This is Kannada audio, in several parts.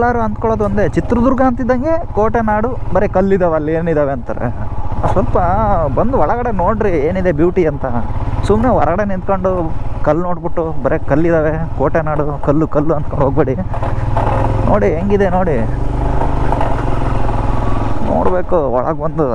ಎಲ್ಲರೂ ಅಂದ್ಕೊಳ್ಳೋದು ಒಂದೇ, ಚಿತ್ರದುರ್ಗ ಅಂತಿದ್ದಂಗೆ ಕೋಟೆನಾಡು, ಬರೀ ಕಲ್ಲಿದ್ದಾವೆ ಅಲ್ಲಿ ಏನಿದ್ದಾವೆ ಅಂತಾರೆ. ಸ್ವಲ್ಪ ಬಂದು ಒಳಗಡೆ ನೋಡ್ರಿ ಏನಿದೆ ಬ್ಯೂಟಿ ಅಂತ. ಸುಮ್ಮನೆ ಹೊರಗಡೆ ನಿಂತ್ಕೊಂಡು ಕಲ್ಲು ನೋಡ್ಬಿಟ್ಟು ಬರೀ ಕಲ್ಲಿದ್ದಾವೆ, ಕೋಟೆನಾಡು ಕಲ್ಲು ಕಲ್ಲು ಅಂದ್ಕೊಂಡು ಹೋಗ್ಬೇಡಿ. ನೋಡಿ ಹೆಂಗಿದೆ ನೋಡಿ, ನೋಡಬೇಕು ಒಳಗೆ ಬಂದು.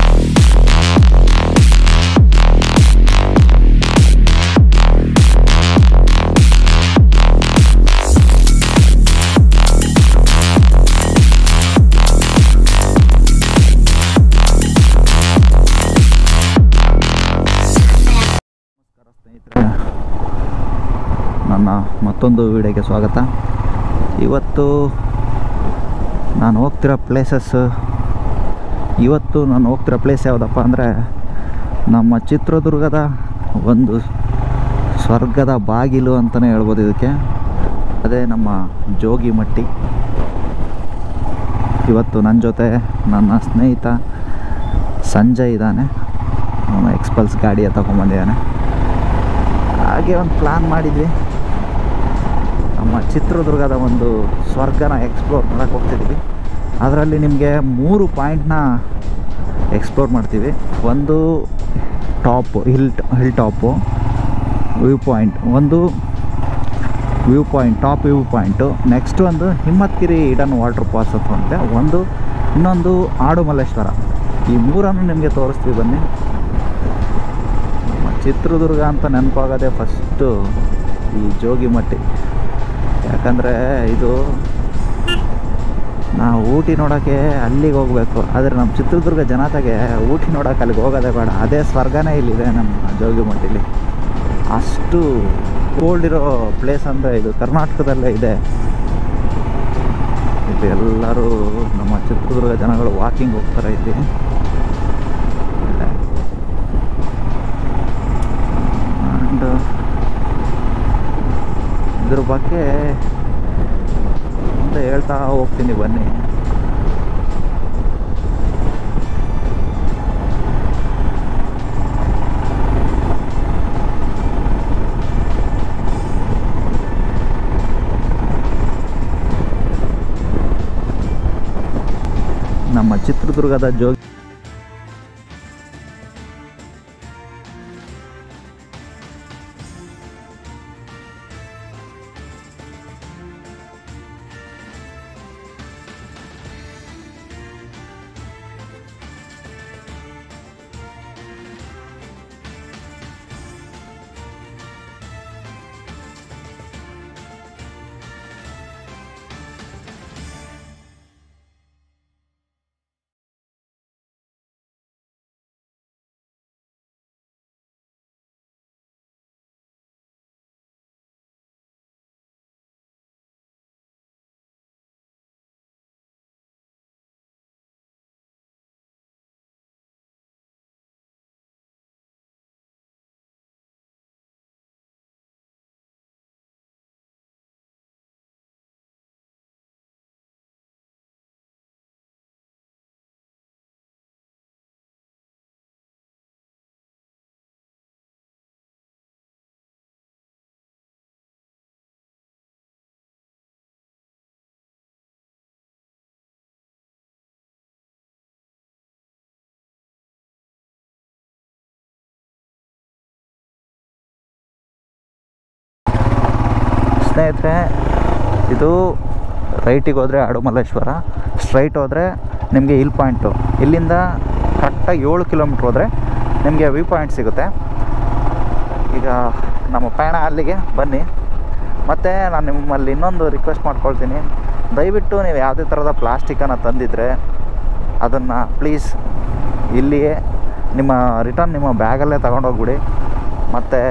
ನನ್ನ ಮತ್ತೊಂದು ವಿಡಿಯೋಗೆ ಸ್ವಾಗತ. ಇವತ್ತು ನಾನು ಹೋಗ್ತಿರೋ ಪ್ಲೇಸ್ ಯಾವುದಪ್ಪ ಅಂದರೆ ನಮ್ಮ ಚಿತ್ರದುರ್ಗದ ಒಂದು ಸ್ವರ್ಗದ ಬಾಗಿಲು ಅಂತಲೇ ಹೇಳ್ಬೋದು ಇದಕ್ಕೆ. ಅದೇ ನಮ್ಮ ಜೋಗಿಮಟ್ಟಿ. ಇವತ್ತು ನನ್ನ ಜೊತೆ ನನ್ನ ಸ್ನೇಹಿತ ಸಂಜಯ್ ಇದ್ದಾನೆ. ಅವನು ಎಕ್ಸ್ಪಲ್ಸ್ ಗಾಡಿಯ ತಗೊಂಡ್ಬಂದಿದ್ದಾನೆ. ಹಾಗೆ ಒಂದು ಪ್ಲ್ಯಾನ್ ಮಾಡಿದ್ವಿ, ನಮ್ಮ ಚಿತ್ರದುರ್ಗದ ಒಂದು ಸ್ವರ್ಗನ ಎಕ್ಸ್ಪ್ಲೋರ್ ಮಾಡೋಕ್ಕೆ ಹೋಗ್ತಿದ್ವಿ. ಅದರಲ್ಲಿ ನಿಮಗೆ 3 ಪಾಯಿಂಟ್ನ ಎಕ್ಸ್ಪ್ಲೋರ್ ಮಾಡ್ತೀವಿ. ಒಂದು top hill top view point, top view point. Next ಒಂದು ಹಿಮ್ಮತ್ಗಿರಿ ಹಿಡನ್ ವಾಟರ್ ಫಾಲ್ಸ್ ಅಂತ ಅಂತೆ, ಇನ್ನೊಂದು ಆಡುಮಲ್ಲೇಶ್ವರ. ಈ 3 ನಿಮಗೆ ತೋರಿಸ್ತೀವಿ ಬನ್ನಿ. ಚಿತ್ರದುರ್ಗ ಅಂತ ನೆನಪಾಗೋದೇ ಫಸ್ಟು ಈ ಜೋಗಿಮಟ್ಟಿ. ಯಾಕಂದರೆ ಇದು ನಾವು ಊಟಿ ನೋಡೋಕ್ಕೆ ಅಲ್ಲಿಗೆ ಹೋಗಬೇಕು, ಆದರೆ ನಮ್ಮ ಚಿತ್ರದುರ್ಗ ಜನತೆಗೆ ಊಟಿ ನೋಡೋಕೆ ಅಲ್ಲಿಗೆ ಹೋಗೋದೇ ಬೇಡ. ಅದೇ ಸ್ವರ್ಗನೇ ಇಲ್ಲಿದೆ ನಮ್ಮ ಜೋಗಿಮಟ್ಟಿಲಿ. ಅಷ್ಟು ಕೋಲ್ಡ್ ಇರೋ ಪ್ಲೇಸ್ ಅಂದರೆ ಇದು ಕರ್ನಾಟಕದಲ್ಲೇ ಇದೆ. ಇದು ಎಲ್ಲರೂ ನಮ್ಮ ಚಿತ್ರದುರ್ಗ ಜನಗಳು ವಾಕಿಂಗ್ ಹೋಗ್ತಾರೆ ಇಲ್ಲಿ. ಇದ್ರ ಬಗ್ಗೆ ಮುಂದೆ ಹೇಳ್ತಾ ಹೋಗ್ತೀನಿ ಬನ್ನಿ. ನಮ್ಮ ಚಿತ್ರದುರ್ಗದ ಜೋಗಿ ಸ್ನೇಹಿತರೆ, ಇದು ರೈಟಿಗೆ ಹೋದರೆ ಆಡುಮಲ್ಲೇಶ್ವರ, ಸ್ಟ್ರೈಟ್ ಹೋದರೆ ನಿಮಗೆ ಹಿಲ್ ಪಾಯಿಂಟು. ಇಲ್ಲಿಂದ ಕರೆಕ್ಟಾಗಿ 7 ಕಿಲೋಮೀಟ್ರ್ ಹೋದರೆ ನಿಮಗೆ ವ್ಯೂ ಪಾಯಿಂಟ್ ಸಿಗುತ್ತೆ. ಈಗ ನಮ್ಮ ಪಯಣ ಅಲ್ಲಿಗೆ ಬನ್ನಿ. ಮತ್ತು ನಾನು ನಿಮ್ಮಲ್ಲಿ ಇನ್ನೊಂದು ರಿಕ್ವೆಸ್ಟ್ ಮಾಡ್ಕೊಳ್ತೀನಿ, ದಯವಿಟ್ಟು ನೀವು ಯಾವುದೇ ಥರದ ಪ್ಲಾಸ್ಟಿಕ್ಕನ್ನು ತಂದಿದ್ದರೆ ಅದನ್ನು ಪ್ಲೀಸ್ ಇಲ್ಲಿಯೇ ನಿಮ್ಮ ಬ್ಯಾಗಲ್ಲೇ ತಗೊಂಡೋಗ್ಬಿಡಿ. ಮತ್ತು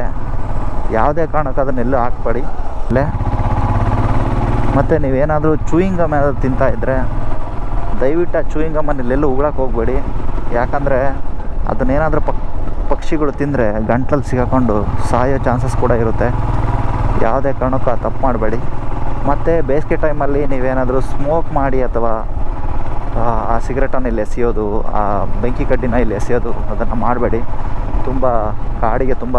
ಯಾವುದೇ ಕಾರಣಕ್ಕೆ ಅದನ್ನೆಲ್ಲೂ ಹಾಕ್ಬೇಡಿ. ಮತ್ತು ನೀವೇನಾದರೂ ಚೂಯಿಂಗ್ ಗಮ್ ಏನಾದರೂ ತಿಂತಾಯಿದ್ರೆ ದಯವಿಟ್ಟು ಆ ಚೂಯಿಂಗ್ ಗಮ್ಮನ್ನು ಇಲ್ಲೆಲ್ಲೂ ಉಗುಳಕ್ಕೆ ಹೋಗಬೇಡಿ. ಯಾಕಂದರೆ ಅದನ್ನೇನಾದರೂ ಪಕ್ಷಿಗಳು ತಿಂದರೆ ಗಂಟಲಲ್ಲಿ ಸಿಗಾಕೊಂಡು ಸಾಯೋ ಚಾನ್ಸಸ್ ಕೂಡ ಇರುತ್ತೆ. ಯಾವುದೇ ಕಾರಣಕ್ಕೂ ಆ ತಪ್ಪು ಮಾಡಬೇಡಿ. ಮತ್ತು ಬೇಸಿಗೆ ಟೈಮಲ್ಲಿ ನೀವೇನಾದರೂ ಸ್ಮೋಕ್ ಮಾಡಿ ಅಥವಾ ಆ ಸಿಗರೆಟನ್ನು ಇಲ್ಲಿ ಎಸೆಯೋದು, ಆ ಬೆಂಕಿ ಕಡ್ಡಿನ ಇಲ್ಲಿ ಎಸೆಯೋದು ಅದನ್ನು ಮಾಡಬೇಡಿ. ತುಂಬ ಕಾಡಿಗೆ ತುಂಬ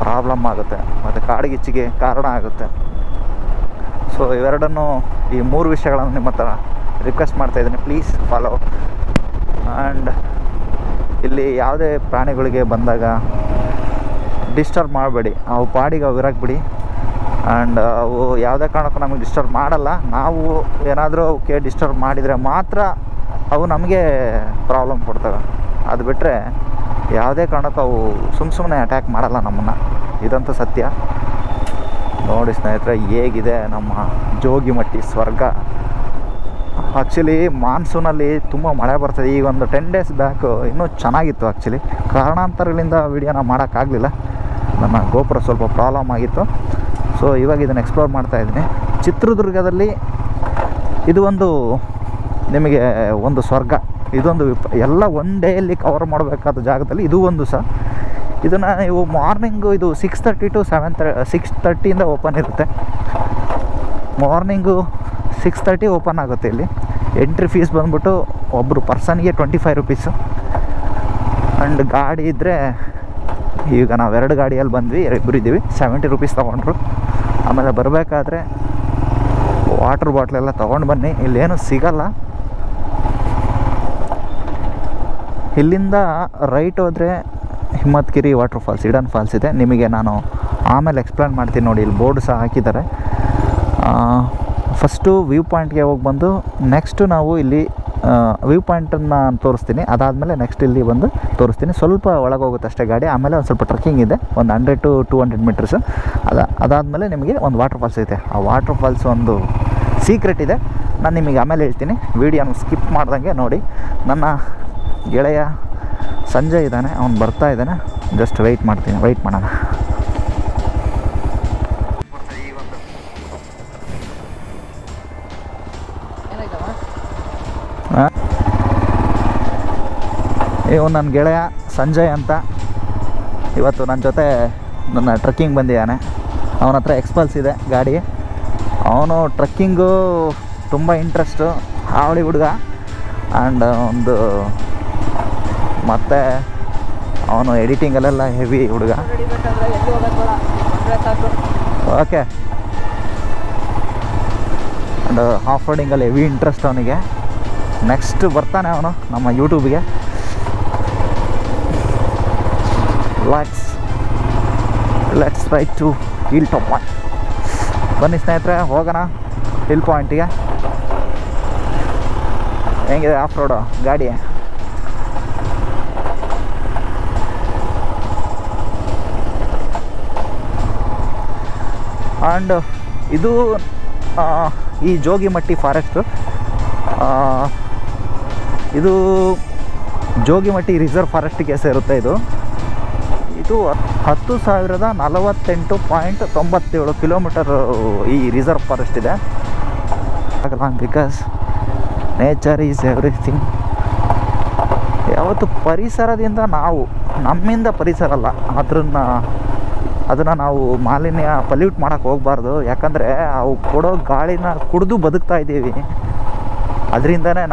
ಪ್ರಾಬ್ಲಮ್ ಆಗುತ್ತೆ ಮತ್ತು ಕಾಡ್ಗಿಚ್ಚಿಗೆ ಕಾರಣ ಆಗುತ್ತೆ. ಸೊ ಇವೆರಡನ್ನು ಈ 3 ವಿಷಯಗಳನ್ನು ನಿಮ್ಮ ಹತ್ರ ರಿಕ್ವೆಸ್ಟ್ ಮಾಡ್ತಾಯಿದ್ದೀನಿ, ಪ್ಲೀಸ್ ಫಾಲೋ. ಆ್ಯಂಡ್ ಇಲ್ಲಿ ಯಾವುದೇ ಪ್ರಾಣಿಗಳಿಗೆ ಬಂದಾಗ ಡಿಸ್ಟರ್ಬ್ ಮಾಡಬೇಡಿ, ಅವು ಪಾಡಿಗೆ ಅವು ಇರೋಕ್ಕೆ ಬಿಡಿ. ಆ್ಯಂಡ್ ಅವು ಯಾವುದೇ ಕಾರಣಕ್ಕೂ ನಮಗೆ ಡಿಸ್ಟರ್ಬ್ ಮಾಡಲ್ಲ. ನಾವು ಏನಾದರೂ ಅವಕ್ಕೆ ಡಿಸ್ಟರ್ಬ್ ಮಾಡಿದರೆ ಮಾತ್ರ ಅವು ನಮಗೆ ಪ್ರಾಬ್ಲಮ್ ಕೊಡ್ತವೆ. ಅದು ಬಿಟ್ಟರೆ ಯಾವುದೇ ಕಾರಣಕ್ಕೂ ಅವು ಸುಮ್ಮನೆ ಅಟ್ಯಾಕ್ ಮಾಡಲ್ಲ ನಮ್ಮನ್ನು, ಇದಂತೂ ಸತ್ಯ. ನೋಡಿ ಸ್ನೇಹಿತರೆ, ಹೇಗಿದೆ ನಮ್ಮ ಜೋಗಿಮಟ್ಟಿ ಸ್ವರ್ಗ. ಆ್ಯಕ್ಚುಲಿ ಮಾನ್ಸೂನಲ್ಲಿ ತುಂಬ ಮಳೆ ಬರ್ತದೆ. ಈಗ ಒಂದು 10 ಡೇಸ್ ಬ್ಯಾಕು ಇನ್ನೂ ಚೆನ್ನಾಗಿತ್ತು. ಆ್ಯಕ್ಚುಲಿ ಕಾರಣಾಂತರಗಳಿಂದ ವೀಡಿಯೋನ ಮಾಡೋಕ್ಕಾಗಲಿಲ್ಲ, ನನ್ನ ಗೋಪುರ ಸ್ವಲ್ಪ ಪ್ರಾಬ್ಲಮ್ ಆಗಿತ್ತು. ಸೊ ಇವಾಗ ಇದನ್ನು ಎಕ್ಸ್ಪ್ಲೋರ್ ಮಾಡ್ತಾಯಿದ್ದೀನಿ. ಚಿತ್ರದುರ್ಗದಲ್ಲಿ ಇದು ಒಂದು ನಿಮಗೆ ಒಂದು ಸ್ವರ್ಗ. ಇದೊಂದು ಎಲ್ಲ ಒನ್ ಡೇಯಲ್ಲಿ ಕವರ್ ಮಾಡಬೇಕಾದ ಜಾಗದಲ್ಲಿ ಇದು ಒಂದು ಸಹ. ಇದನ್ನು ನೀವು ಮಾರ್ನಿಂಗು ಇದು 6:30 to 6:30 ಓಪನ್ ಇರುತ್ತೆ. ಮಾರ್ನಿಂಗು 6:30 ಓಪನ್ ಆಗುತ್ತೆ. ಇಲ್ಲಿ ಎಂಟ್ರಿ ಫೀಸ್ ಬಂದ್ಬಿಟ್ಟು ಒಬ್ಬರು ಪರ್ಸನ್ಗೆ 25 ರೂಪೀಸು. ಆ್ಯಂಡ್ ಗಾಡಿ ಇದ್ದರೆ, ಈಗ ನಾವು 2 ಗಾಡಿಯಲ್ಲಿ ಬಂದ್ವಿ, 2 ಇದ್ದೀವಿ, 70 ರೂಪೀಸ್ ತೊಗೊಂಡ್ರು. ಆಮೇಲೆ ಬರಬೇಕಾದ್ರೆ ವಾಟ್ರ್ ಬಾಟ್ಲೆಲ್ಲ ತೊಗೊಂಡು ಬನ್ನಿ, ಇಲ್ಲೇನು ಸಿಗಲ್ಲ. ಇಲ್ಲಿಂದ ರೈಟ್ ಹೋದರೆ ಹಿಮ್ಮತ್ಗಿರಿ ವಾಟರ್ ಫಾಲ್ಸ್, ಹಿಡನ್ ಫಾಲ್ಸ್ ಇದೆ. ನಿಮಗೆ ನಾನು ಆಮೇಲೆ ಎಕ್ಸ್ಪ್ಲೇನ್ ಮಾಡ್ತೀನಿ. ನೋಡಿ ಇಲ್ಲಿ ಬೋರ್ಡ್ ಸಹ ಹಾಕಿದ್ದಾರೆ. ಫಸ್ಟು ವ್ಯೂ ಪಾಯಿಂಟ್ಗೆ ಹೋಗಿ ಬಂದು ನೆಕ್ಸ್ಟು ನಾವು ಇಲ್ಲಿ ವ್ಯೂ ಪಾಯಿಂಟನ್ನು ತೋರಿಸ್ತೀನಿ. ಅದಾದಮೇಲೆ ನೆಕ್ಸ್ಟ್ ಇಲ್ಲಿ ಬಂದು ತೋರಿಸ್ತೀನಿ. ಸ್ವಲ್ಪ ಒಳಗೆ ಹೋಗುತ್ತೆ ಅಷ್ಟೇ ಗಾಡಿ. ಆಮೇಲೆ ಒಂದು ಸ್ವಲ್ಪ ಟ್ರಕ್ಕಿಂಗ್ ಇದೆ, ಒಂದು 100 to 200 ಮೀಟರ್ಸು. ಅದಾದಮೇಲೆ ನಿಮಗೆ ಒಂದು ವಾಟರ್ ಫಾಲ್ಸ್ ಐತೆ. ಆ ವಾಟರ್ ಫಾಲ್ಸ್ ಒಂದು ಸೀಕ್ರೆಟ್ ಇದೆ, ನಾನು ನಿಮಗೆ ಆಮೇಲೆ ಹೇಳ್ತೀನಿ. ವೀಡಿಯೋನ ಸ್ಕಿಪ್ ಮಾಡ್ದಂಗೆ ನೋಡಿ. ನನ್ನ ಗೆಳೆಯ ಸಂಜಯ್ ಇದ್ದಾನೆ, ಅವ್ನು ಬರ್ತಾ ಇದ್ದಾನೆ. ಜಸ್ಟ್ ವೆಯ್ಟ್ ಮಾಡೋಣ. ಇವು ನನ್ನ ಗೆಳೆಯ ಸಂಜಯ್ ಅಂತ, ಇವತ್ತು ನನ್ನ ಜೊತೆ ನನ್ನ ಟ್ರಕ್ಕಿಂಗ್ ಬಂದಿದ್ದಾನೆ. ಅವನ ಹತ್ರ ಎಕ್ಸ್ಪಲ್ಸ್ ಇದೆ ಗಾಡಿ. ಅವನು ಟ್ರಕ್ಕಿಂಗು ತುಂಬ ಇಂಟ್ರೆಸ್ಟು, ಹಾವಳಿ ಹುಡುಗ. ಆ್ಯಂಡ್ ಮತ್ತು ಅವನು ಎಡಿಟಿಂಗಲ್ಲೆಲ್ಲ ಹೆವಿ ಹುಡುಗ. ಓಕೆ. ಆ್ಯಂಡ್ ಆಫ್ ರೋಡಿಂಗಲ್ಲಿ ಹೆವಿ ಇಂಟ್ರೆಸ್ಟ್ ಅವನಿಗೆ. ನೆಕ್ಸ್ಟ್ ಬರ್ತಾನೆ ಅವನು ನಮ್ಮ ಯೂಟ್ಯೂಬ್ಗೆ. Let's try to hill top point. ಬನ್ನಿ ಸ್ನೇಹಿತರೆ, ಹೋಗೋಣ ಹಿಲ್ ಪಾಯಿಂಟಿಗೆ. ಹೆಂಗಿದೆ ಆಫ್ ರೋಡು ಗಾಡಿ? ಆ್ಯಂಡ್ ಇದು ಈ ಜೋಗಿಮಟ್ಟಿ ಫಾರೆಸ್ಟು, ಇದು ಜೋಗಿಮಟ್ಟಿ ರಿಸರ್ವ್ ಫಾರೆಸ್ಟಿಗೆ ಸೇರುತ್ತೆ. ಇದು 10,048.97 ಕಿಲೋಮೀಟರ್ ಈ ರಿಸರ್ವ್ ಫಾರೆಸ್ಟ್ ಇದೆ. Because nature is everything. ಯಾವತ್ತು ಪರಿಸರದಿಂದ ನಮ್ಮಿಂದ ಪರಿಸರ ಅಲ್ಲ, ಅದನ್ನು ನಾವು ಮಾಲಿನ್ಯ ಪಲ್ಯೂಟ್ ಮಾಡೋಕ್ಕೆ ಹೋಗಬಾರ್ದು. ಯಾಕಂದರೆ ಅವು ಕೊಡೋ ಗಾಳಿನ ಕುಡಿದು ಬದುಕ್ತಾ ಇದ್ದೀವಿ. ಅದರಿಂದನೇ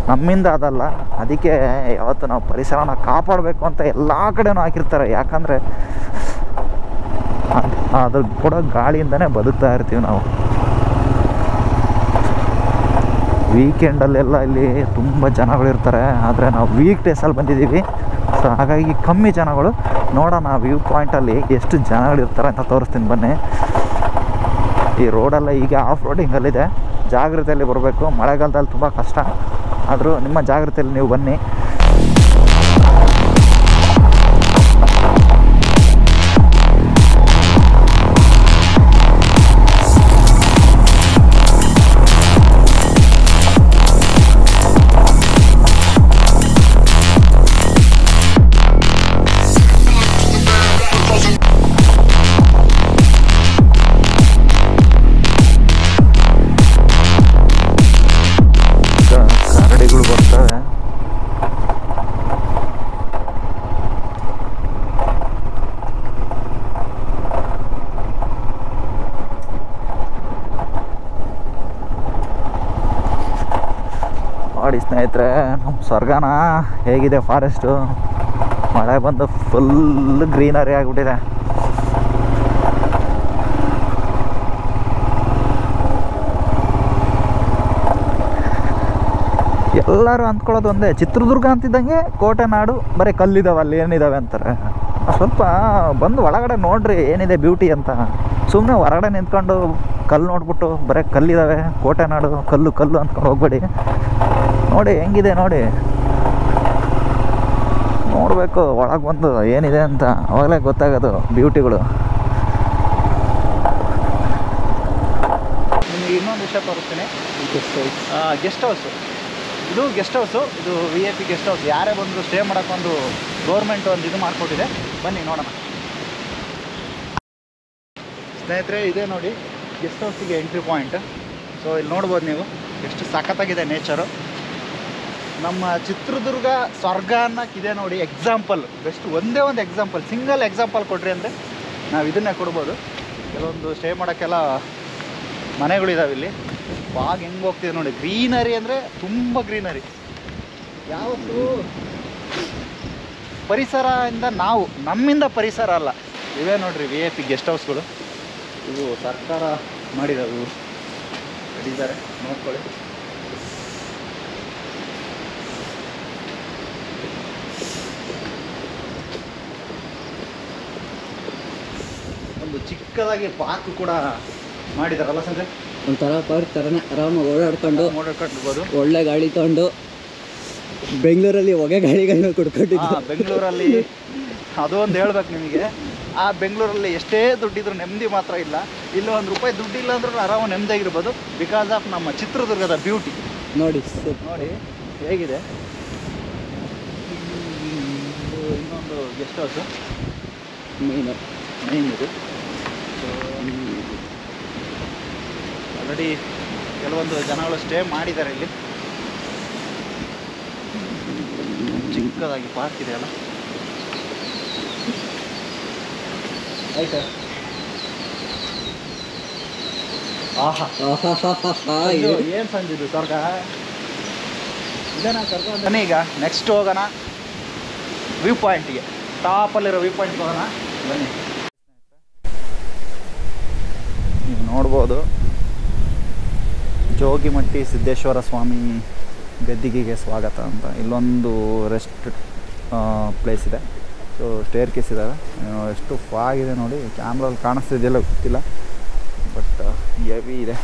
ನಮ್ಮಿಂದ ಅದಲ್ಲ. ಅದಕ್ಕೆ ಯಾವತ್ತು ನಾವು ಪರಿಸರನ ಕಾಪಾಡಬೇಕು ಅಂತ ಎಲ್ಲ ಕಡೆನೂ ಹಾಕಿರ್ತಾರೆ. ಯಾಕಂದರೆ ಅದು ಕೊಡೋ ಗಾಳಿಯಿಂದನೇ ಬದುಕ್ತಾ ಇರ್ತೀವಿ ನಾವು. ವೀಕೆಂಡಲ್ಲೆಲ್ಲ ಇಲ್ಲಿ ತುಂಬ ಜನಗಳಿರ್ತಾರೆ, ಆದರೆ ನಾವು ವೀಕ್ ಡೇಸಲ್ಲಿ ಬಂದಿದ್ದೀವಿ. ಸೊ ಹಾಗಾಗಿ ಕಮ್ಮಿ ಜನಗಳು. ನೋಡೋಣ ವ್ಯೂ ಪಾಯಿಂಟಲ್ಲಿ ಎಷ್ಟು ಜನಗಳಿರ್ತಾರೆ ಅಂತ ತೋರಿಸ್ತೀನಿ ಬನ್ನಿ. ಈ ರೋಡೆಲ್ಲ ಈಗ ಆಫ್ ರೋಡಿಂಗಲ್ಲಿದೆ, ಜಾಗ್ರತೆಯಲ್ಲಿ ಬರಬೇಕು. ಮಳೆಗಾಲದಲ್ಲಿ ತುಂಬ ಕಷ್ಟ, ಆದರೂ ನಿಮ್ಮ ಜಾಗ್ರತೆಯಲ್ಲಿ ನೀವು ಬನ್ನಿ. ಬರ್ತವೆ. ನೋಡಿ ಸ್ನೇಹಿತರೆ, ನಮ್ಮ ಸ್ವರ್ಗನ ಹೇಗಿದೆ ಫಾರೆಸ್ಟು. ಮಳೆ ಬಂದು ಫುಲ್ ಗ್ರೀನರಿ ಆಗಿಬಿಟ್ಟಿದೆ. ಎಲ್ಲರೂ ಅಂದ್ಕೊಳ್ಳೋದು ಒಂದೇ, ಚಿತ್ರದುರ್ಗ ಅಂತಿದ್ದಂಗೆ ಕೋಟೆ ನಾಡು, ಬರೀ ಕಲ್ಲಿದ್ದಾವೆ ಅಲ್ಲಿ ಏನಿದ್ದಾವೆ ಅಂತಾರೆ. ಸ್ವಲ್ಪ ಬಂದು ಒಳಗಡೆ ನೋಡ್ರಿ ಏನಿದೆ ಬ್ಯೂಟಿ ಅಂತ. ಸುಮ್ಮನೆ ಹೊರಗಡೆ ನಿಂತ್ಕೊಂಡು ಕಲ್ಲು ನೋಡ್ಬಿಟ್ಟು ಬರೀ ಕಲ್ಲಿದ್ದಾವೆ, ಕೋಟೆ ನಾಡು, ಕಲ್ಲು ಕಲ್ಲು ಅಂದ್ಕೊಂಡು ಹೋಗ್ಬೇಡಿ. ನೋಡಿ ಹೆಂಗಿದೆ ನೋಡಿ, ನೋಡಬೇಕು ಒಳಗೆ ಬಂದು ಏನಿದೆ ಅಂತ, ಅವಾಗಲೇ ಗೊತ್ತಾಗೋದು ಬ್ಯೂಟಿಗಳು. ನಿಮಗೆ ಇನ್ನೊಂದು ವಿಷಯ ತೋರಿಸ್ತೀನಿ. ಗೆಸ್ಟ್ ಹೌಸು, ಇದು ಗೆಸ್ಟ್ ಹೌಸು, ಇದು VIP ಗೆಸ್ಟ್ ಹೌಸ್. ಯಾರೇ ಬಂದರೂ ಸ್ಟೇ ಮಾಡೋಕ್ಕೊಂದು ಗೌರ್ಮೆಂಟ್ ಒಂದು ಇದು ಮಾಡಿಕೊಟ್ಟಿದೆ. ಬನ್ನಿ ನೋಡೋಣ ಸ್ನೇಹಿತರೆ. ಇದೇ ನೋಡಿ ಗೆಸ್ಟ್ ಹೌಸಿಗೆ ಎಂಟ್ರಿ ಪಾಯಿಂಟ್. ಸೊ ಇಲ್ಲಿ ನೋಡ್ಬೋದು ನೀವು ಎಷ್ಟು ಸಖತ್ತಾಗಿದೆ ನೇಚರು. ನಮ್ಮ ಚಿತ್ರದುರ್ಗ ಸ್ವರ್ಗ ಅನ್ನೋಕ್ಕಿದೆ ನೋಡಿ ಎಕ್ಸಾಂಪಲ್. ಬೆಸ್ಟ್ ಒಂದೇ ಒಂದು ಎಕ್ಸಾಂಪಲ್, ಸಿಂಗಲ್ ಎಕ್ಸಾಂಪಲ್ ಕೊಡ್ರಿ ಅಂದರೆ ನಾವು ಇದನ್ನೇ ಕೊಡ್ಬೋದು. ಕೆಲವೊಂದು ಸ್ಟೇ ಮಾಡೋಕ್ಕೆಲ್ಲ ಮನೆಗಳಿದಾವೆ ಇಲ್ಲಿ. ಬಾಗ್ ಹೆಂಗೆ ಹೋಗ್ತಿದೆ ನೋಡಿ, ಗ್ರೀನರಿ ಅಂದರೆ ತುಂಬ ಗ್ರೀನರಿ. ಯಾವತ್ತೂ ಪರಿಸರದಿಂದ ನಾವು, ನಮ್ಮಿಂದ ಪರಿಸರ ಅಲ್ಲ. ಇವೇ ನೋಡ್ರಿ VIP ಗೆಸ್ಟ್ ಹೌಸ್ಗಳು. ಇವು ಸರ್ಕಾರ ಮಾಡಿದಾವೆ, ಇವು ಕಟ್ಟಿದ್ದಾರೆ, ನೋಡ್ಕೊಳ್ಳಿ. ಒಂದು ಚಿಕ್ಕದಾಗಿ ಪಾರ್ಕ್ ಕೂಡ ಮಾಡಿದಾರಲ್ಲ ಸಂಜೆ, ಒಂಥರ ಪಾರ್ಕ್ ಥರನೇ ಆರಾಮಾಗಿ ಓಡಾಡ್ಕೊಂಡು ಒಳ್ಳೆ ಗಾಳಿ ತಗೊಂಡು. ಬೆಂಗಳೂರಲ್ಲಿ ಹೊಗೆ ಗಾಳಿಗಳನ್ನ ಕುಡ್ಕೊಂಡಿದ್ದು. ಬೆಂಗಳೂರಲ್ಲಿ ಅದು ಒಂದು ಹೇಳ್ಬೇಕು ನಿಮಗೆ. ಆ ಬೆಂಗಳೂರಲ್ಲಿ ಎಷ್ಟೇ ದುಡ್ಡಿದ್ರು ನೆಮ್ಮದಿ ಮಾತ್ರ ಇಲ್ಲ. ಇಲ್ಲಿ ₹1 ದುಡ್ಡಿಲ್ಲ ಅಂದ್ರೂ ಆರಾಮಾಗಿ ನೆಮ್ಮದಿಯಾಗಿರ್ಬೋದು, ಬಿಕಾಸ್ ಆಫ್ ನಮ್ಮ ಚಿತ್ರದುರ್ಗದ ಬ್ಯೂಟಿ. ನೋಡಿ ನೋಡಿ ಹೇಗಿದೆ. ಇನ್ನೊಂದು ಗೆಸ್ಟ್ ಹೌಸು ಮೈನ್ ಇದು. ಆಲ್ರೆಡಿ ಕೆಲವೊಂದು ಜನಗಳು ಸ್ಟೇ ಮಾಡಿದ್ದಾರೆ ಇಲ್ಲಿ. ಚಿಕ್ಕದಾಗಿ ಪಾರ್ಕ್ ಇದೆ ಅಲ್ಲ, ಆಯ್ತಾ? ಆಹಾ, ಏನು ಸಂಜಿದ್ದು ಸ್ವರ್ಗ ಇದೇನಾ ಸ್ವರ್ಗ? ಬನ್ನಿ ಈಗ ನೆಕ್ಸ್ಟ್ ಹೋಗೋಣ ವ್ಯೂ ಪಾಯಿಂಟ್ಗೆ, ಟಾಪಲ್ಲಿರೋ ವ್ಯೂ ಪಾಯಿಂಟ್ಗೆ ಹೋಗೋಣ ಬನ್ನಿ. ನೀವು ನೋಡ್ಬೋದು ಜೋಗಿಮಟ್ಟಿ ಸಿದ್ದೇಶ್ವರ ಸ್ವಾಮಿ ಗದ್ದಿಗೆಗೆ ಸ್ವಾಗತ ಅಂತ. ಇಲ್ಲೊಂದು ರೆಸ್ಟ್ ಪ್ಲೇಸ್ ಇದೆ. ಸೊ ಸ್ಟೇರ್ ಕೇಸ್ ಇದ್ದಾವೆ. ಎಷ್ಟು ಫಾಗಿದೆ ನೋಡಿ, ಕ್ಯಾಮ್ರಲ್ಲಿ ಕಾಣಿಸ್ತಿದೆಯಲ್ಲ ಗೊತ್ತಿಲ್ಲ, ಬಟ್ ಹೆವಿ ಇದೆ.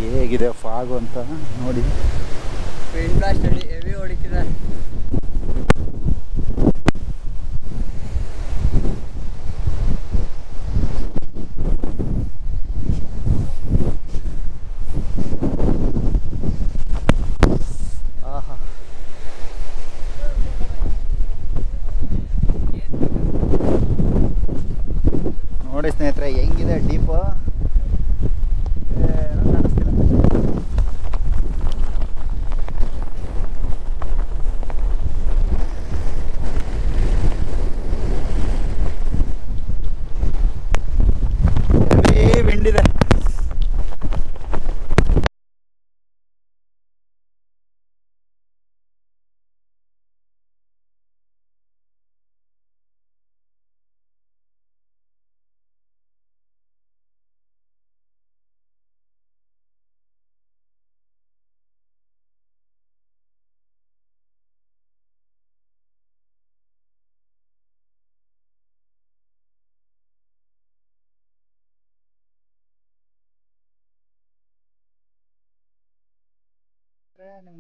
ಹೇಗಿದೆ ಫಾಗು ಅಂತ ನೋಡಿ. ವಿಂಡ್ ಬ್ಲಾಸ್ಟ್ ಹೆವಿ ಹೊಡಿತಿದೆ. ಆಹಾ, ನೋಡಿ ಸ್ನೇಹಿತರೆ ಹೆಂಗಿದೆ ಡೀಪ್. ವಿಂಡಿದೆ.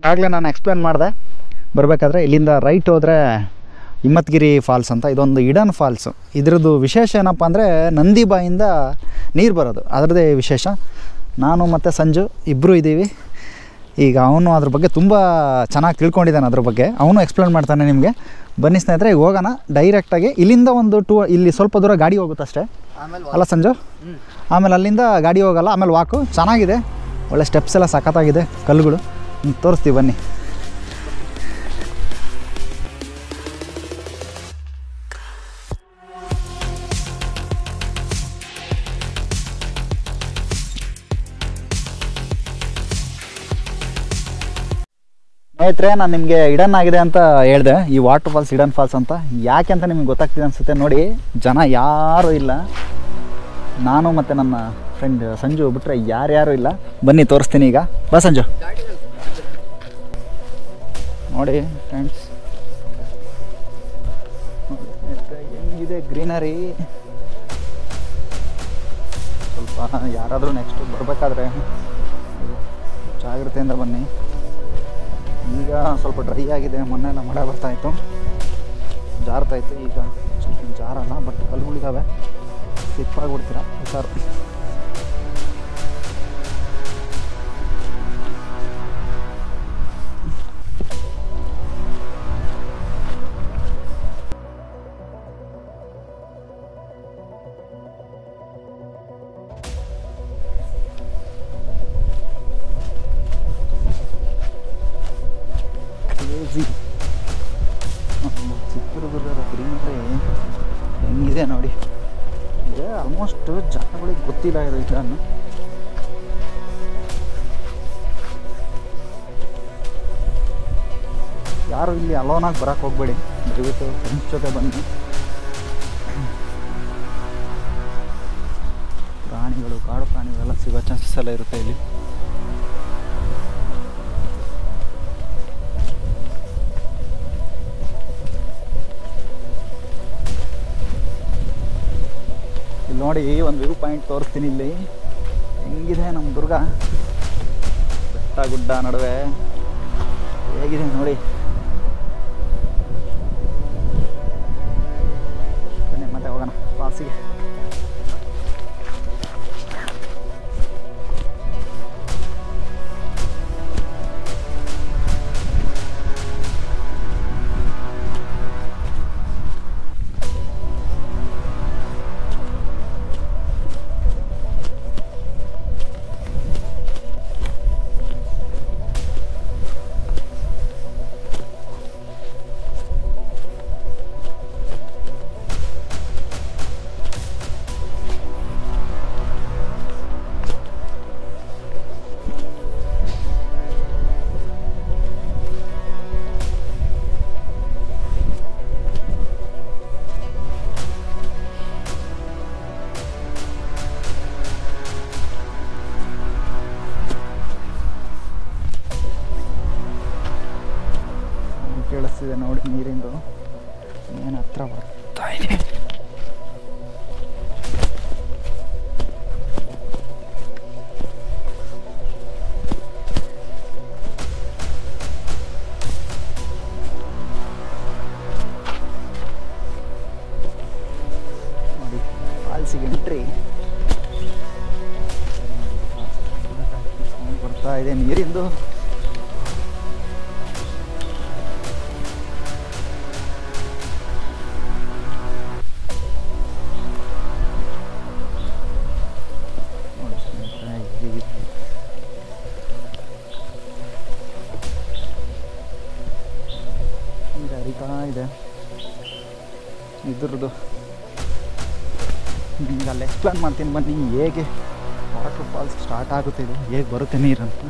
ಆಗಲೇ ನಾನು ಎಕ್ಸ್ಪ್ಲೇನ್ ಮಾಡಿದೆ ಬರಬೇಕಾದ್ರೆ. ಇಲ್ಲಿಂದ ರೈಟ್ ಹೋದರೆ ಹಿಮ್ಮತ್ಗಿರಿ ಫಾಲ್ಸ್ ಅಂತ, ಇದೊಂದು ಹಿಡನ್ ಫಾಲ್ಸು. ಇದ್ರದ್ದು ವಿಶೇಷ ಏನಪ್ಪ ಅಂದರೆ ನಂದಿ ಬಾಯಿಂದ ನೀರು ಬರೋದು, ಅದರದ್ದೇ ವಿಶೇಷ. ನಾನು ಮತ್ತು ಸಂಜು ಇಬ್ಬರು ಇದ್ದೀವಿ. ಈಗ ಅವನು ಅದ್ರ ಬಗ್ಗೆ ತುಂಬ ಚೆನ್ನಾಗಿ ತಿಳ್ಕೊಂಡಿದ್ದಾನೆ, ಅದ್ರ ಬಗ್ಗೆ ಅವನು ಎಕ್ಸ್ಪ್ಲೇನ್ ಮಾಡ್ತಾನೆ ನಿಮಗೆ. ಬನ್ನಿ ಸ್ನೇಹಿತರೆ, ಈಗ ಹೋಗೋಣ ಡೈರೆಕ್ಟಾಗಿ. ಇಲ್ಲಿಂದ ಒಂದು ಇಲ್ಲಿ ಸ್ವಲ್ಪ ದೂರ ಗಾಡಿ ಹೋಗುತ್ತೆ ಅಷ್ಟೇ ಅಲ್ಲ ಸಂಜು? ಆಮೇಲೆ ಅಲ್ಲಿಂದ ಗಾಡಿ ಹೋಗಲ್ಲ, ಆಮೇಲೆ ವಾಕು. ಚೆನ್ನಾಗಿದೆ, ಒಳ್ಳೆ ಸ್ಟೆಪ್ಸ್ ಎಲ್ಲ ಸಖತ್ತಾಗಿದೆ, ಕಲ್ಲುಗಳು ತೋರಿಸ್ತೀವಿ ಬನ್ನಿ. ಸ್ನೇಹಿತರೆ, ನಾನು ನಿಮಗೆ ಇಡನ್ ಆಗಿದೆ ಅಂತ ಹೇಳಿದೆ. ಈ ವಾಟರ್ ಫಾಲ್ಸ್ ಇಡನ್ ಫಾಲ್ಸ್ ಅಂತ ಯಾಕೆ ಅಂತ ನಿಮ್ಗೆ ಗೊತ್ತಾಗ್ತಿದೆ ಅನಿಸುತ್ತೆ. ನೋಡಿ, ಜನ ಯಾರೂ ಇಲ್ಲ. ನಾನು ಮತ್ತು ನನ್ನ ಫ್ರೆಂಡ್ ಸಂಜು ಬಿಟ್ಟರೆ ಯಾರ್ಯಾರೂ ಇಲ್ಲ. ಬನ್ನಿ ತೋರಿಸ್ತೀನಿ ಈಗ. ಬಾ ಸಂಜು. ನೋಡಿ ಫ್ರೆಂಡ್ಸ್, ಹೆಂಗಿದೆ ಗ್ರೀನರಿ. ಸ್ವಲ್ಪ ಯಾರಾದರೂ ನೆಕ್ಸ್ಟ್ ಬರಬೇಕಾದ್ರೆ ಜಾಗ್ರತೆಯಿಂದ ಬನ್ನಿ. ಈಗ ಸ್ವಲ್ಪ ಡ್ರೈ ಆಗಿದೆ. ಮೊನ್ನೆಲ್ಲ ಮಳೆ ಬರ್ತಾಯಿತ್ತು, ಜಾರ್ತಾಯಿತ್ತು. ಈಗ ಸ್ವಲ್ಪ ಜಾರಲ್ಲ, ಬಟ್ ಕಲ್ಲುಗಳಿದ್ದಾವೆ, ಸಿಪ್ಪಾಗ್ಬಿಡ್ತೀರ ಹುಷಾರು. ಚಿತ್ರದುರ್ಗದ ಗ್ರೀನರಿ ಹೆಂಗಿದೆ ನೋಡಿ. ಆಲ್ಮೋಸ್ಟ್ ಜನಗಳಿಗೆ ಗೊತ್ತಿಲ್ಲ ಇದು ಇದನ್ನು. ಯಾರು ಇಲ್ಲಿ ಅಲೋನಾಗಿ ಬರೋಕ್ಕೆ ಹೋಗ್ಬೇಡಿ, ದಯವಿಟ್ಟು ಫ್ರೆಂಡ್ಸ್ ಜೊತೆ ಬನ್ನಿ. ಪ್ರಾಣಿಗಳು, ಕಾಡು ಪ್ರಾಣಿಗಳೆಲ್ಲ ಸಿಗೋ ಚಾನ್ಸಸ್ ಎಲ್ಲ ಇರುತ್ತೆ ಇಲ್ಲಿ. ನೋಡಿ, ಒಂದು ವ್ಯೂ ಪಾಯಿಂಟ್ ತೋರಿಸ್ತೀನಿ. ಇಲ್ಲಿ ಹೆಂಗಿದೆ ನಮ್ಮ ದುರ್ಗ. ಬೆಟ್ಟ ಗುಡ್ಡ ನಡುವೆ ಹೇಗಿದೆ ನೋಡಿ. ಬನ್ನಿ ಮತ್ತೆ ಹೋಗೋಣ ಫಾಲ್ಸಿಗೆ. ಕೇಳಿಸ್ತಿದೆ ನೋಡಿ, ನೀರಿಂದು ಏನು ಹತ್ರ ಬರ್ತಾ ಇದೆ. ನೋಡಿ ಫಾಲ್ಸಿಗೆ ಎಂಟ್ರಿ ಬರ್ತಾ ಇದೆ ನೀರಿಂದು. ಹರಿತಾ ಇದೆ ಇದ್ರದ್ದು. ನಿಮ್ಗೆ ಅಲ್ಲಿ ಎಕ್ಸ್ಪ್ಲೇನ್ ಮಾಡ್ತೀನಿ ಬನ್ನಿ, ಹೇಗೆ ವಾಟರ್ ಫಾಲ್ಸ್ ಸ್ಟಾರ್ಟ್ ಆಗುತ್ತೆ, ಇದು ಹೇಗೆ ಬರುತ್ತೆ ನೀರಂತ.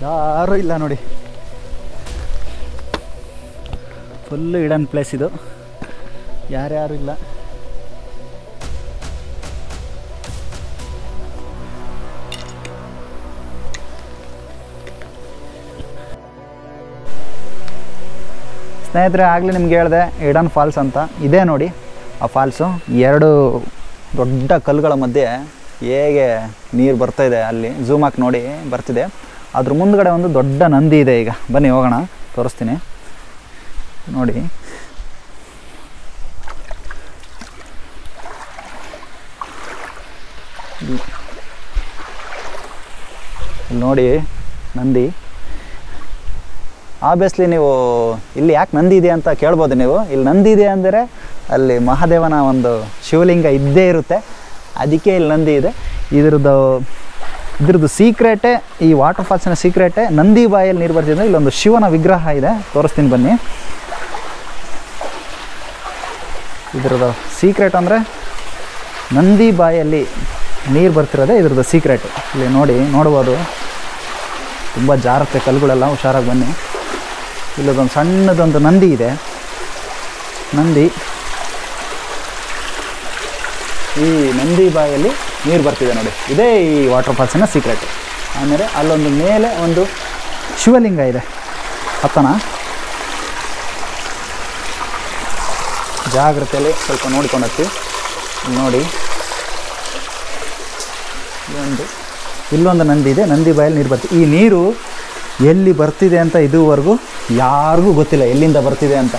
ಯಾರೂ ಇಲ್ಲ ನೋಡಿ, ಫುಲ್ಲು ಹಿಡನ್ ಪ್ಲೇಸ್ ಇದು, ಯಾರ್ಯಾರು ಇಲ್ಲ. ಸ್ನೇಹಿತರೆ, ಆಗಲೇ ನಿಮ್ಗೆ ಹೇಳಿದೆ ಹಿಡನ್ ಫಾಲ್ಸ್ ಅಂತ. ಇದೇ ನೋಡಿ ಆ ಫಾಲ್ಸು. ಎರಡು ದೊಡ್ಡ ಕಲ್ಲುಗಳ ಮಧ್ಯೆ ಹೇಗೆ ನೀರು ಬರ್ತಾಯಿದೆ, ಅಲ್ಲಿ ಝೂಮ್ ಹಾಕಿ ನೋಡಿ ಬರ್ತಿದೆ. ಅದ್ರ ಮುಂದ್ಗಡೆ ಒಂದು ದೊಡ್ಡ ನಂದಿ ಇದೆ. ಈಗ ಬನ್ನಿ ಹೋಗೋಣ, ತೋರಿಸ್ತೀನಿ ನೋಡಿ. ಇಲ್ಲಿ ನೋಡಿ ನಂದಿ. ಆಬ್ವಿಯಸ್ಲಿ ನೀವು ಇಲ್ಲಿ ಯಾಕೆ ನಂದಿ ಇದೆ ಅಂತ ಕೇಳ್ಬೋದು ನೀವು. ಇಲ್ಲಿ ನಂದಿ ಇದೆ ಅಂದರೆ ಅಲ್ಲಿ ಮಹಾದೇವನ ಒಂದು ಶಿವಲಿಂಗ ಇದ್ದೇ ಇರುತ್ತೆ, ಅದಕ್ಕೆ ಇಲ್ಲಿ ನಂದಿ ಇದೆ. ಇದ್ರದ್ದು ಸೀಕ್ರೆಟೇ, ಈ ವಾಟರ್ ಫಾಲ್ಸಿನ ಸೀಕ್ರೆಟೇ ನಂದಿ ಬಾಯಲ್ಲಿ ನೀರು ಬರ್ತಿದೆ. ಇಲ್ಲೊಂದು ಶಿವನ ವಿಗ್ರಹ ಇದೆ, ತೋರಿಸ್ತೀನಿ ಬನ್ನಿ. ಇದ್ರದ್ದು ಸೀಕ್ರೆಟ್ ಅಂದರೆ ನಂದಿ ಬಾಯಲ್ಲಿ ನೀರು ಬರ್ತಿರೋದೆ ಇದ್ರದ್ದು ಸೀಕ್ರೆಟ್. ಇಲ್ಲಿ ನೋಡ್ಬೋದು, ತುಂಬ ಜಾರತ್ತೆ ಕಲ್ಲುಗಳೆಲ್ಲ, ಹುಷಾರಾಗಿ ಬನ್ನಿ. ಇಲ್ಲದೊಂದು ಸಣ್ಣದೊಂದು ನಂದಿ ಇದೆ. ಈ ನಂದಿ ಬಾಯಲ್ಲಿ ನೀರು ಬರ್ತಿದೆ ನೋಡಿ, ಇದೇ ಈ ವಾಟರ್ ಫಾಲ್ಸಿನ ಸೀಕ್ರೆಟ್. ಆಮೇಲೆ ಅಲ್ಲೊಂದು ಮೇಲೆ ಒಂದು ಶಿವಲಿಂಗ ಇದೆ, ಹತ್ತನ ಜಾಗ್ರತೆಯಲ್ಲಿ ಸ್ವಲ್ಪ ನೋಡ್ಕೊಂಡು ಹತ್ತಿ. ನೋಡಿ ಇಲ್ಲೊಂದು ನಂದಿ ಇದೆ, ನಂದಿ ಬಾಯಲ್ಲಿ ನೀರು ಬರ್ತಿದೆ. ಈ ನೀರು ಎಲ್ಲಿ ಬರ್ತಿದೆ ಅಂತ ಇದುವರೆಗೂ ಯಾರಿಗೂ ಗೊತ್ತಿಲ್ಲ, ಎಲ್ಲಿಂದ ಬರ್ತಿದೆ ಅಂತ.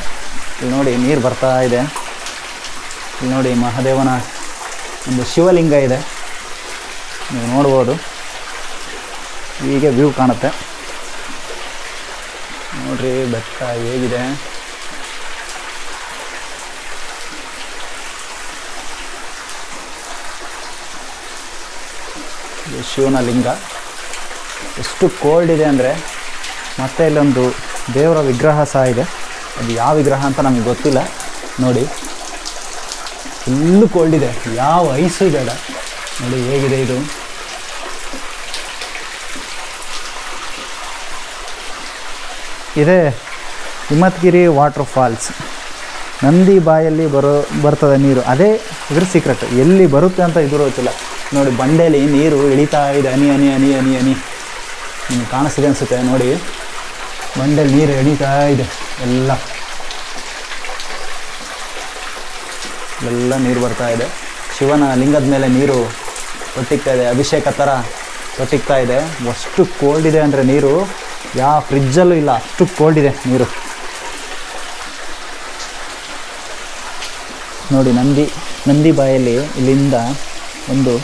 ಇಲ್ಲಿ ನೋಡಿ ನೀರು ಬರ್ತಾ ಇದೆ. ಇಲ್ಲಿ ನೋಡಿ ಮಹಾದೇವನ ಒಂದು ಶಿವಲಿಂಗ ಇದೆ, ನೀವು ನೋಡ್ಬೋದು. ಹೀಗೆ ವ್ಯೂ ಕಾಣುತ್ತೆ ನೋಡ್ರಿ, ಬೆಟ್ಟ ಹೇಗಿದೆ. ಶಿವನ ಲಿಂಗ ಎಷ್ಟು ಕೋಲ್ಡ್ ಇದೆ ಅಂದರೆ, ಮತ್ತೆ ಇಲ್ಲೊಂದು ದೇವರ ವಿಗ್ರಹ ಸಹ ಇದೆ. ಅದು ಯಾವ ವಿಗ್ರಹ ಅಂತ ನಮಗೆ ಗೊತ್ತಿಲ್ಲ. ನೋಡಿ ಫುಲ್ಲು ಕೋಲ್ಡ್ ಇದೆ, ಯಾವ ಐಸು ಬೇಡ. ನೋಡಿ ಹೇಗಿದೆ ಇದು. ಇದೇ ಹಿಮತ್ಗಿರಿ ವಾಟರ್ ಫಾಲ್ಸ್. ನಂದಿ ಬಾಯಲ್ಲಿ ಬರ್ತದೆ ನೀರು, ಅದೇ ಇದ್ರ ಸೀಕ್ರೆಟ್. ಎಲ್ಲಿ ಬರುತ್ತೆ ಅಂತ ಇದ್ರೂ ಗೊತ್ತಿಲ್ಲ. ನೋಡಿ ಬಂಡೆಯಲ್ಲಿ ನೀರು ಇಳಿತಾ ಇದೆ, ಹನಿ ಹನಿ ಹನಿ ಹನಿ ಹನಿ. ನಿಮಗೆ ಕಾಣಿಸ್ತಿದೆ ಅನಿಸುತ್ತೆ ನೋಡಿ, ಬಂಡೆಯಲ್ಲಿ ನೀರು ಇಳಿತಾ ಇದೆ. ಎಲ್ಲ ನೀರು ಬರ್ತಾ ಇದೆ. ಶಿವನ ಲಿಂಗದ ಮೇಲೆ ನೀರು ತೊಟ್ಟಿಗ್ತಾ ಇದೆ, ಅಭಿಷೇಕ ಥರ ತೊಟ್ಟಿಗ್ತಾ ಇದೆ. ಅಷ್ಟು ಕೋಲ್ಡ್ ಇದೆ ಅಂದರೆ ನೀರು, ಯಾವ ಫ್ರಿಜ್ಜಲ್ಲೂ ಇಲ್ಲ, ಅಷ್ಟು ಕೋಲ್ಡ್ ಇದೆ ನೀರು. ನೋಡಿ ನಂದಿ ಬಾಯಲ್ಲಿ ಇಲ್ಲಿಂದ ಒಂದು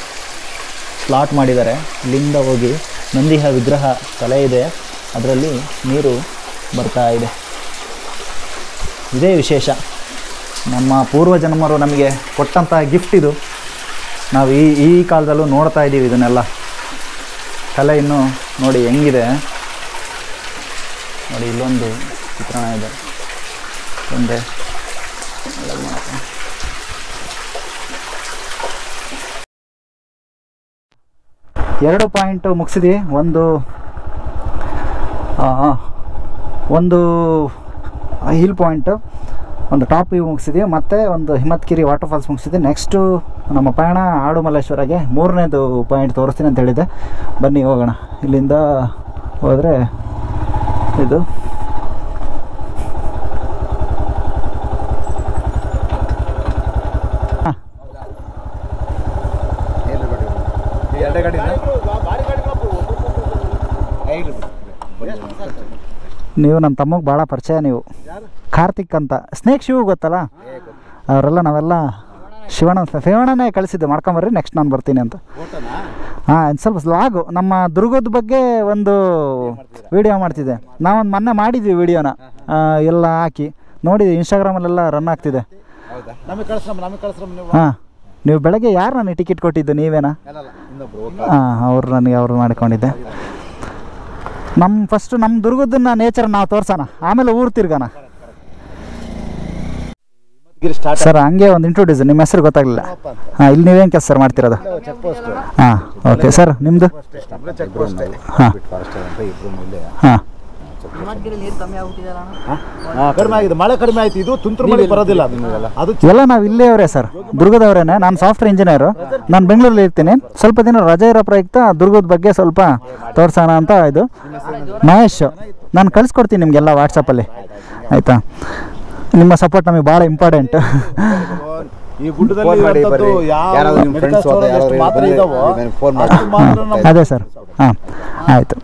ಸ್ಲಾಟ್ ಮಾಡಿದ್ದಾರೆ. ಇಲ್ಲಿಂದ ಹೋಗಿ ನಂದಿಯ ವಿಗ್ರಹ ತಲೆ ಇದೆ, ಅದರಲ್ಲಿ ನೀರು ಬರ್ತಾ ಇದೆ. ಇದೇ ವಿಶೇಷ, ನಮ್ಮ ಪೂರ್ವಜನ್ಮರು ನಮಗೆ ಕೊಟ್ಟಂಥ ಗಿಫ್ಟ್ ಇದು. ನಾವು ಈ ಕಾಲದಲ್ಲೂ ನೋಡ್ತಾ ಇದ್ದೀವಿ ಇದನ್ನೆಲ್ಲ. ಕಲೆ ಇನ್ನೂ ನೋಡಿ ಹೆಂಗಿದೆ ನೋಡಿ. ಇಲ್ಲೊಂದು ಚಿತ್ರಣ ಇದೆ, ಒಂದೇ 2 ಪಾಯಿಂಟು ಮುಗಿಸಿದ್ವಿ. ಒಂದು ಹಿಲ್ ಪಾಯಿಂಟು, ಒಂದು ಟಾಪ್ ವ್ಯೂ ಮುಗಿಸಿದ್ವಿ, ಮತ್ತು ಒಂದು ಹಿಮತ್ಗಿರಿ ವಾಟರ್ ಫಾಲ್ಸ್ ಮುಗಿಸಿದ್ವಿ. ನೆಕ್ಸ್ಟು ನಮ್ಮ ಪಯಣ ಆಡುಮಲ್ಲೇಶ್ವರಗೆ 3ನೇದು ಪಾಯಿಂಟ್ ತೋರಿಸ್ತೀನಿ ಅಂತ ಹೇಳಿದ್ದೆ. ಬನ್ನಿ ಹೋಗೋಣ. ಇಲ್ಲಿಂದ ಹೋದರೆ ಇದು ನೀವು ನಮ್ಮ ತಮ್ಮಗೆ ಭಾಳ ಪರಿಚಯ. ನೀವು ಕಾರ್ತಿಕ್ ಅಂತ, ಸ್ನೇಕ್ ಶಿವ ಗೊತ್ತಲ್ಲ, ಅವರೆಲ್ಲ ನಾವೆಲ್ಲ ಶಿವಣ್ಣನೇ ಕಳಿಸಿದ್ದೆ, ಮಾಡ್ಕೊಂಬರ್ರಿ ನೆಕ್ಸ್ಟ್ ನಾನು ಬರ್ತೀನಿ ಅಂತ. ಹಾಂ, ಸ್ವಲ್ಪ ಲಾಗು ನಮ್ಮ ದುರ್ಗದ ಬಗ್ಗೆ ಒಂದು ವಿಡಿಯೋ ಮಾಡ್ತಿದ್ದೆ. ನಾವೊಂದು ಮೊನ್ನೆ ಮಾಡಿದ್ವಿ ವಿಡಿಯೋನ, ಎಲ್ಲ ಹಾಕಿ ನೋಡಿದ್ವಿ, ಇನ್ಸ್ಟಾಗ್ರಾಮಲ್ಲೆಲ್ಲ ರನ್ ಆಗ್ತಿದೆ. ಹಾಂ, ನೀವು ಬೆಳಗ್ಗೆ ಯಾರು ನನಗೆ ಟಿಕೆಟ್ ಕೊಟ್ಟಿದ್ದು? ನೀವೇನಾ? ಹಾಂ, ಅವ್ರು ಮಾಡ್ಕೊಂಡಿದ್ದೆ. ಫಸ್ಟು ನಮ್ಮ ದುರ್ಗದನ್ನ ನೇಚರ್ ನಾವು ತೋರ್ಸೋಣ, ಆಮೇಲೆ ಊರು ತಿರ್ಗೋಣ. ಸರ್ ಹಂಗೆ ಒಂದು ಇಂಟ್ರೊಡ್ಯೂಸ್, ನಿಮ್ಮ ಹೆಸರು ಗೊತ್ತಾಗಲಿಲ್ಲ. ಹಾಂ, ಇಲ್ಲಿ ನೀವೇನು ಕೆಲಸ ಸರ್ ಮಾಡ್ತಿರೋದು? ಹಾಂ, ಓಕೆ ಸರ್, ನಿಮ್ಮದು? ಹಾಂ ಹಾಂ, ಕಡಿಮೆ ಆಗಿದೆ, ಮಳೆ ಕಡಿಮೆ ಆಯ್ತು. ಇದು ತುಂತುರು ಮಳೆ ಬರೋದಿಲ್ಲ. ಎಲ್ಲ ನಾವು ಇಲ್ಲೇ ಅವರೇ ಸರ್, ದುರ್ಗದವರೇನೆ. ನಾನು ಸಾಫ್ಟ್ವೇರ್ ಇಂಜಿನಿಯರು, ನಾನು ಬೆಂಗಳೂರಲ್ಲಿ ಇರ್ತೀನಿ. ಸ್ವಲ್ಪ ದಿನ ರಜೆ ಇರೋ ಪ್ರಯುಕ್ತ ದುರ್ಗದ ಬಗ್ಗೆ ಸ್ವಲ್ಪ ತೋರಿಸೋಣ ಅಂತ. ಇದು ಮಹೇಶ್, ನಾನು ಕಳಿಸ್ಕೊಡ್ತೀನಿ ನಿಮಗೆಲ್ಲ ವಾಟ್ಸಪ್ಪಲ್ಲಿ, ಆಯಿತಾ? ನಿಮ್ಮ ಸಪೋರ್ಟ್ ನಮಗೆ ಭಾಳ ಇಂಪಾರ್ಟೆಂಟ್. ಈ ಅದೇ ಸರ್, ಹಾಂ ಆಯಿತು.